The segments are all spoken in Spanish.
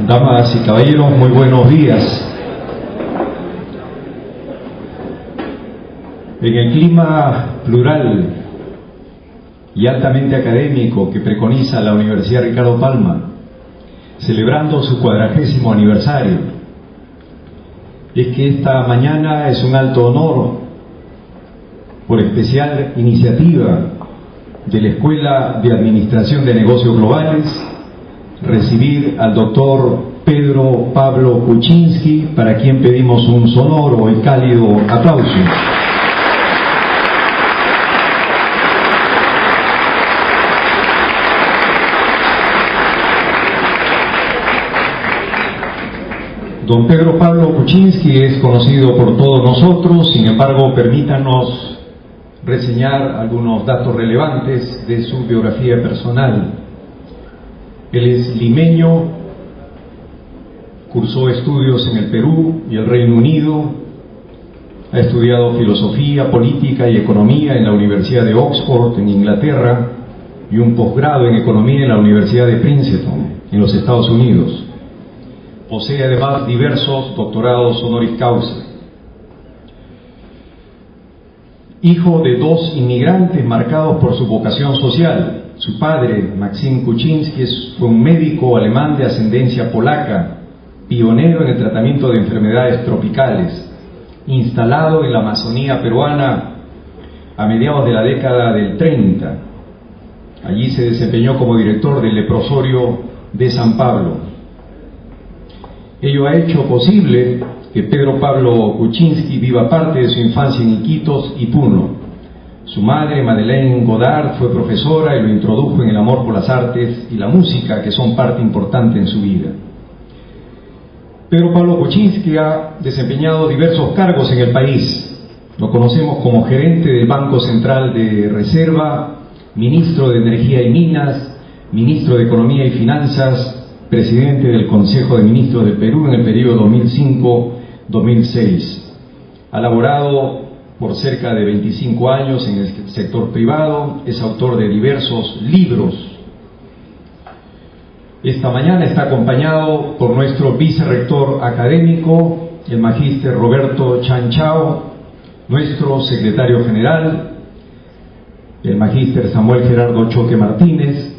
Damas y caballeros, muy buenos días. En el clima plural y altamente académico que preconiza la Universidad Ricardo Palma, celebrando su 40º aniversario, es que esta mañana es un alto honor, por especial iniciativa de la Escuela de Administración de Negocios Globales, recibir al doctor Pedro Pablo Kuczynski, para quien pedimos un sonoro y cálido aplauso. Don Pedro Pablo Kuczynski es conocido por todos nosotros, sin embargo, permítanos reseñar algunos datos relevantes de su biografía personal. Él es limeño, cursó estudios en el Perú y el Reino Unido, ha estudiado filosofía, política y economía en la Universidad de Oxford, en Inglaterra, y un posgrado en economía en la Universidad de Princeton, en los Estados Unidos. Posee además diversos doctorados honoris causa. Hijo de dos inmigrantes marcados por su vocación social. Su padre, Maxim Kuczynski, fue un médico alemán de ascendencia polaca, pionero en el tratamiento de enfermedades tropicales, instalado en la Amazonía peruana a mediados de la década del 30. Allí se desempeñó como director del leprosorio de San Pablo. Ello ha hecho posible que Pedro Pablo Kuczynski viva parte de su infancia en Iquitos y Puno. Su madre, Madeleine Godard, fue profesora y lo introdujo en el amor por las artes y la música, que son parte importante en su vida. Pedro Pablo Kuczynski ha desempeñado diversos cargos en el país. Lo conocemos como gerente del Banco Central de Reserva, ministro de Energía y Minas, ministro de Economía y Finanzas, presidente del Consejo de Ministros del Perú en el periodo 2005-2006. Ha laborado por cerca de 25 años en el sector privado, es autor de diversos libros. Esta mañana está acompañado por nuestro vicerrector académico, el magíster Roberto Chanchao, nuestro secretario general, el magíster Samuel Gerardo Choque Martínez,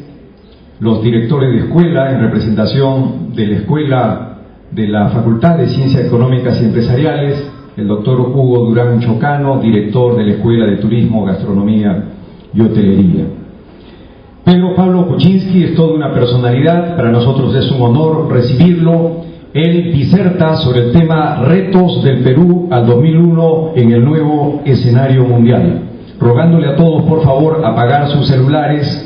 los directores de escuela en representación de la Escuela de la Facultad de Ciencias Económicas y Empresariales, el doctor Hugo Durán Chocano, director de la Escuela de Turismo, Gastronomía y Hotelería. Pedro Pablo Kuczynski es toda una personalidad, para nosotros es un honor recibirlo. Él diserta sobre el tema Retos del Perú al 2001 en el nuevo escenario mundial. Rogándole a todos, por favor, apagar sus celulares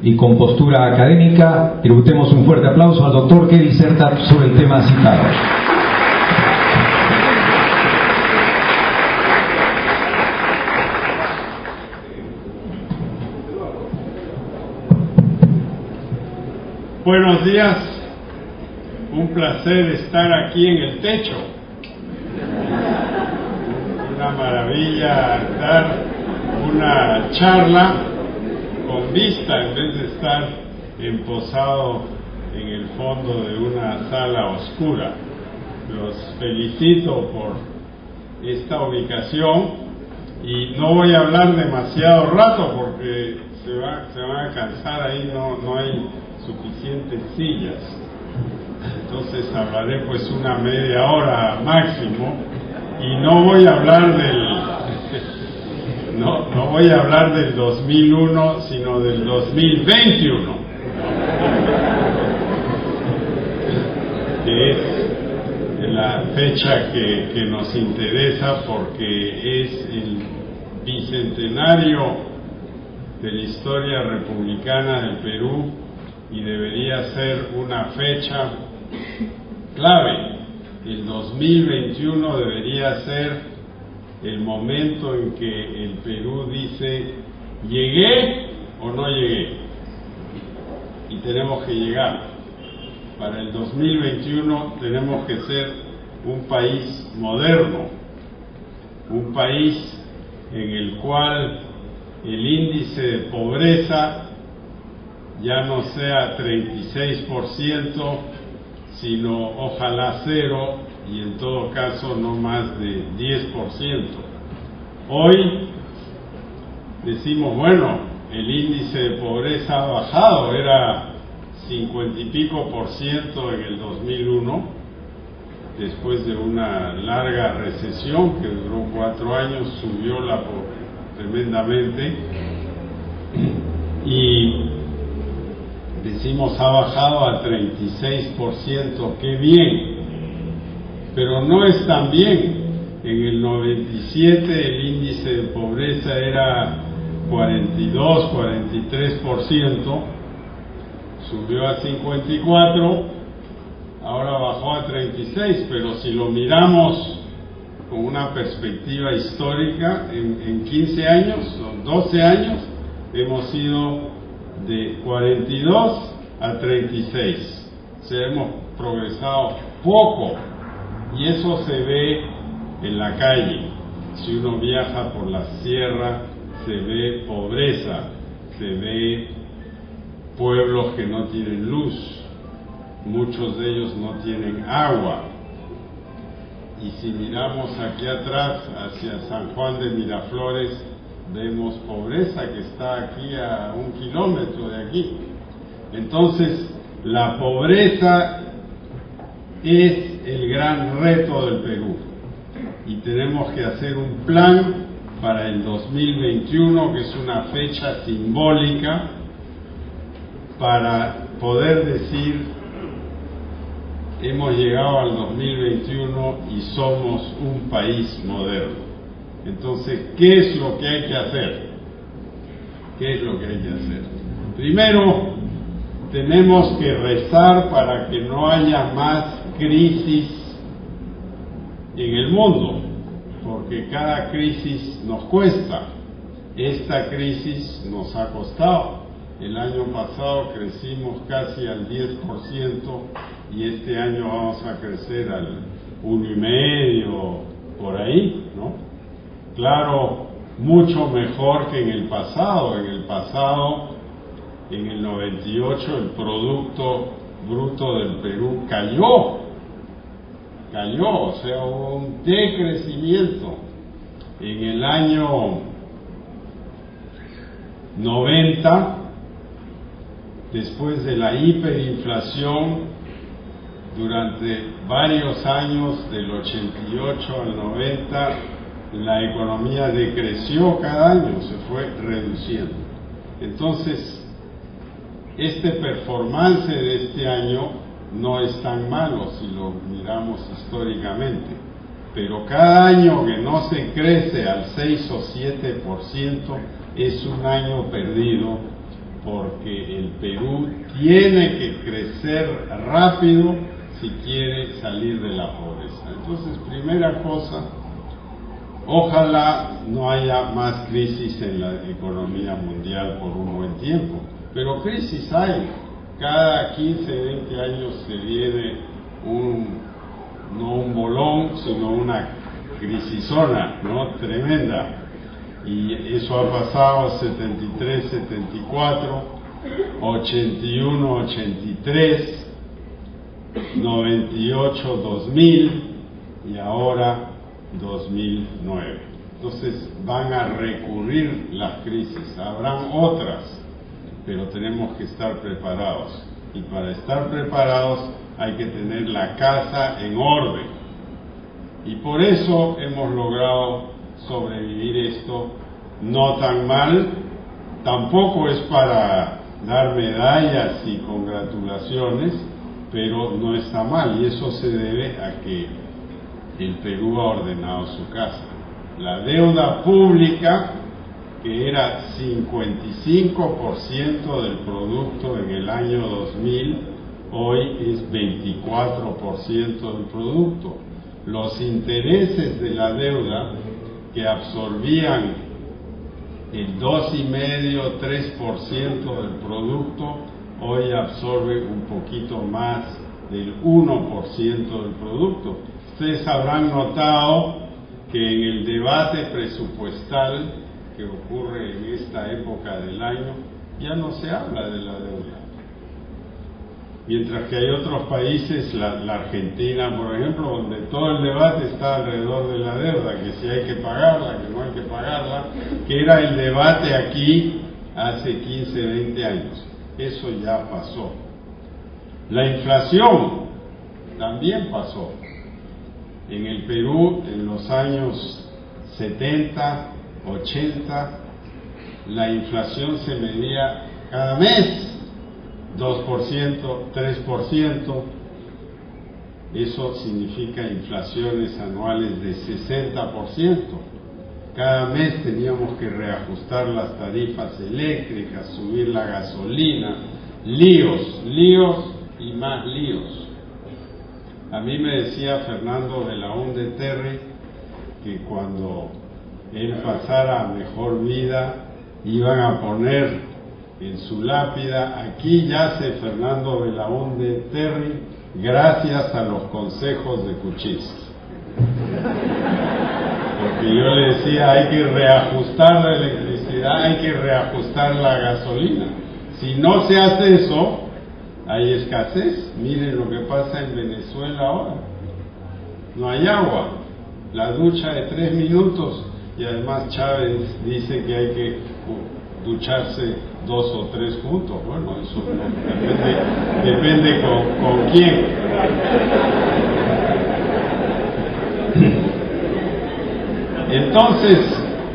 y con postura académica, tributemos un fuerte aplauso al doctor que diserta sobre el tema citado. Buenos días, un placer estar aquí en el techo. Una maravilla dar una charla con vista en vez de estar emposado en el fondo de una sala oscura. Los felicito por esta ubicación y no voy a hablar demasiado rato porque se van a cansar ahí, no hay suficientes sillas. Entonces hablaré pues una media hora máximo y no voy a hablar no voy a hablar del 2001, sino del 2021, que es la fecha que nos interesa porque es el bicentenario de la historia republicana del Perú y debería ser una fecha clave. El 2021 debería ser el momento en que el Perú dice: ¿llegué o no llegué? Y tenemos que llegar. Para el 2021 tenemos que ser un país moderno, un país en el cual el índice de pobreza ya no sea 36%, sino ojalá cero, y en todo caso no más de 10%. Hoy decimos, bueno, el índice de pobreza ha bajado, era 50 y pico % en el 2001, después de una larga recesión que duró 4 años, subió tremendamente, y decimos ha bajado a 36%, qué bien, pero no es tan bien. En el 97 el índice de pobreza era 42, 43%, subió a 54, ahora bajó a 36, pero si lo miramos con una perspectiva histórica, en 15 años o 12 años hemos ido de 42 a 36. O sea, hemos progresado poco, y eso se ve en la calle. Si uno viaja por la sierra, se ve pobreza, se ve pueblos que no tienen luz, muchos de ellos no tienen agua. Y si miramos aquí atrás, hacia San Juan de Miraflores, vemos pobreza que está aquí a 1 kilómetro de aquí. Entonces, la pobreza es el gran reto del Perú, y tenemos que hacer un plan para el 2021, que es una fecha simbólica, para poder decir hemos llegado al 2021 y somos un país moderno. Entonces, ¿qué es lo que hay que hacer? ¿Qué es lo que hay que hacer? Primero, tenemos que rezar para que no haya más crisis en el mundo, porque cada crisis nos cuesta. Esta crisis nos ha costado. El año pasado crecimos casi al 10%, y este año vamos a crecer al 1,5%, por ahí, ¿no? Claro, mucho mejor que en el pasado. En el pasado, en el 98, el Producto Bruto del Perú cayó, o sea, hubo un decrecimiento. En el año 90, después de la hiperinflación, durante varios años, del 88 al 90, la economía decreció cada año, se fue reduciendo. Entonces, este performance de este año no es tan malo si lo miramos históricamente, pero cada año que no se crece al 6 o 7% es un año perdido, porque el Perú tiene que crecer rápido si quiere salir de la pobreza. Entonces, primera cosa, ojalá no haya más crisis en la economía mundial por un buen tiempo, pero crisis hay. Cada 15, 20 años se viene no un bolón, sino una crisisona, ¿no? Tremenda. Y eso ha pasado 73, 74, 81, 83, 98, 2000 y ahora 2009. Entonces van a recurrir las crisis, habrán otras, pero tenemos que estar preparados. Y para estar preparados hay que tener la casa en orden. Y por eso hemos logrado sobrevivir esto no tan mal. Tampoco es para dar medallas y congratulaciones, pero no está mal, y eso se debe a que el Perú ha ordenado su casa. La deuda pública, que era 55% del producto en el año 2000, hoy es 24% del producto. Los intereses de la deuda, que absorbían el 2,5, 3% del producto, hoy absorbe un poquito más del 1% del producto. Ustedes habrán notado que en el debate presupuestal que ocurre en esta época del año, ya no se habla de la deuda. Mientras que hay otros países, la Argentina, por ejemplo, donde todo el debate está alrededor de la deuda, que si hay que pagarla, que no hay que pagarla, que era el debate aquí hace 15, 20 años. Eso ya pasó. La inflación también pasó. En el Perú, en los años 70, 80, la inflación se medía cada mes, 2%, 3%, eso significa inflaciones anuales de 60%. Cada mes teníamos que reajustar las tarifas eléctricas, subir la gasolina, líos y más líos. A mí me decía Fernando de la UNDE Terry que cuando él pasara a mejor vida iban a poner en su lápida: aquí yace Fernando de la UNDE Terry gracias a los consejos de Kuczynski. Porque yo le decía, hay que reajustar la electricidad, hay que reajustar la gasolina. Si no se hace eso, hay escasez. Miren lo que pasa en Venezuela ahora. No hay agua, la ducha de 3 minutos, y además Chávez dice que hay que ducharse 2 o 3 juntos. Bueno, eso depende con quién. Entonces,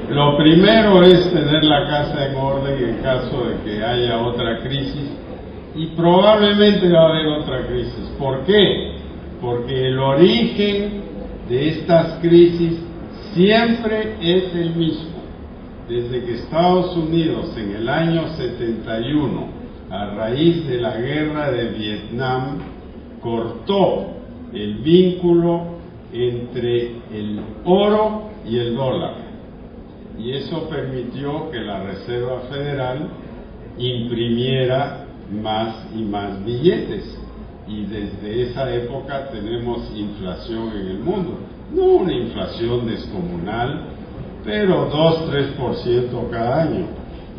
lo primero es tener la casa en orden en caso de que haya otra crisis, y probablemente va a haber otra crisis. ¿Por qué? Porque el origen de estas crisis siempre es el mismo. Desde que Estados Unidos en el año 71, a raíz de la guerra de Vietnam, cortó el vínculo entre el oro y el dólar, y eso permitió que la Reserva Federal imprimiera más y más billetes, y desde esa época tenemos inflación en el mundo. No una inflación descomunal, pero 2-3% cada año,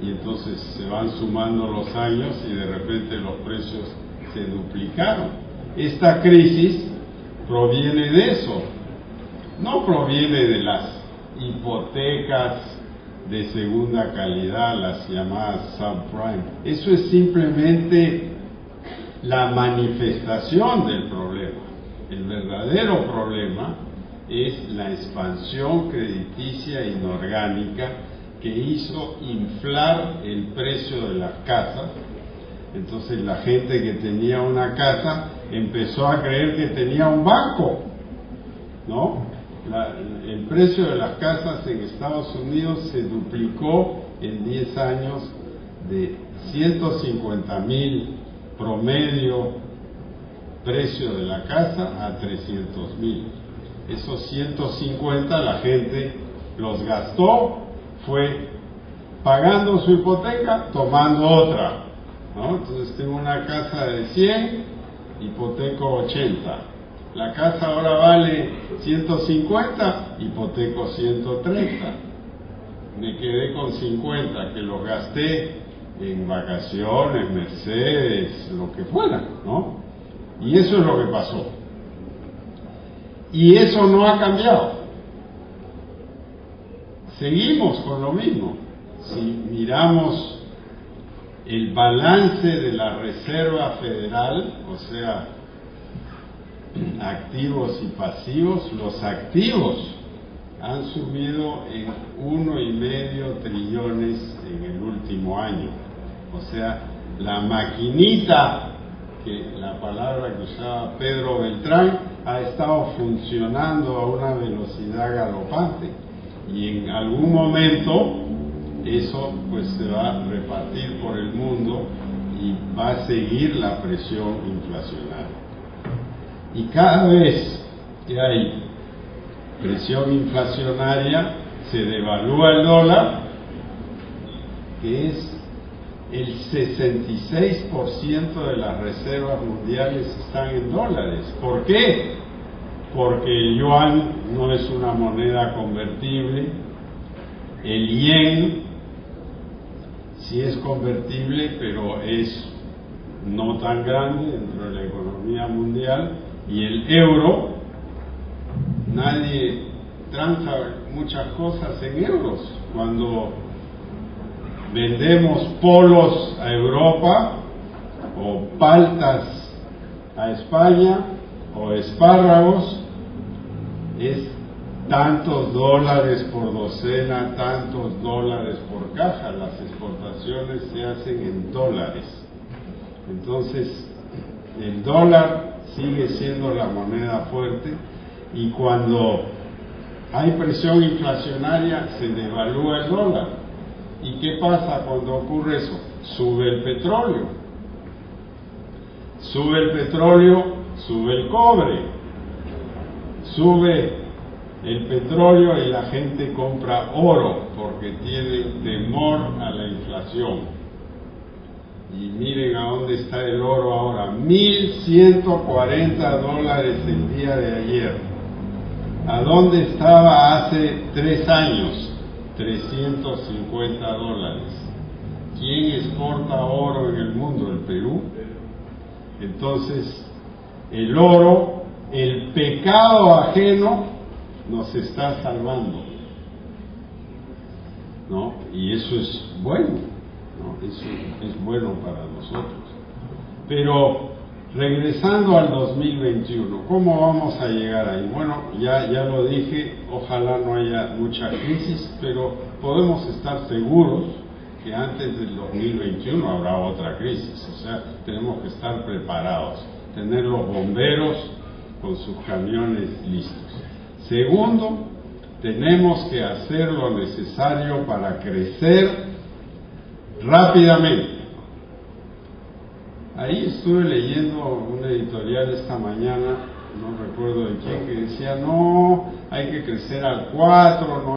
y entonces se van sumando los años y de repente los precios se duplicaron. Esta crisis proviene de eso, no proviene de las hipotecas de segunda calidad, las llamadas subprime. Eso es simplemente la manifestación del problema. El verdadero problema es la expansión crediticia inorgánica que hizo inflar el precio de las casas. Entonces la gente que tenía una casa empezó a creer que tenía un banco, ¿no? El precio de las casas en Estados Unidos se duplicó en 10 años, de 150,000 promedio precio de la casa a 300,000. Esos 150 la gente los gastó, fue pagando su hipoteca, tomando otra, ¿no? Entonces tengo una casa de 100, hipoteco 80. La casa ahora vale 150, hipoteco 130. Me quedé con 50 que los gasté en vacaciones, Mercedes, lo que fuera, ¿no? Y eso es lo que pasó. Y eso no ha cambiado. Seguimos con lo mismo. Si miramos el balance de la Reserva Federal, o sea, activos y pasivos, los activos han subido en 1,5 trillones en el último año. O sea, la maquinita, que la palabra que usaba Pedro Beltrán, ha estado funcionando a una velocidad galopante, y en algún momento eso pues se va a repartir por el mundo y va a seguir la presión inflacionaria. Y cada vez que hay presión inflacionaria se devalúa el dólar, que es el 66% de las reservas mundiales están en dólares. ¿Por qué? Porque el yuan no es una moneda convertible, el yen sí es convertible, pero es no tan grande dentro de la economía mundial, y el euro, nadie transa muchas cosas en euros. Cuando vendemos polos a Europa, o paltas a España, o espárragos, es tantos dólares por docena, tantos dólares por caja. Las exportaciones se hacen en dólares. Entonces, el dólar sigue siendo la moneda fuerte, y cuando hay presión inflacionaria se devalúa el dólar. ¿Y qué pasa cuando ocurre eso? Sube el petróleo. Sube el petróleo, sube el cobre. Sube el petróleo y la gente compra oro porque tiene temor a la inflación. Y miren a dónde está el oro ahora, $1,140 el día de ayer. ¿A dónde estaba hace 3 años? $350. ¿Quién exporta oro en el mundo? ¿El Perú? Entonces, el oro, el pecado ajeno, nos está salvando, ¿no? Y eso es bueno, ¿no? Eso es bueno para nosotros. Pero regresando al 2021, ¿cómo vamos a llegar ahí? Bueno, ya lo dije, ojalá no haya mucha crisis, pero podemos estar seguros que antes del 2021 habrá otra crisis. O sea, tenemos que estar preparados, tener los bomberos con sus camiones listos. Segundo, tenemos que hacer lo necesario para crecer rápidamente. Ahí estuve leyendo una editorial esta mañana, no recuerdo de quién, que decía, no, hay que crecer al 4, no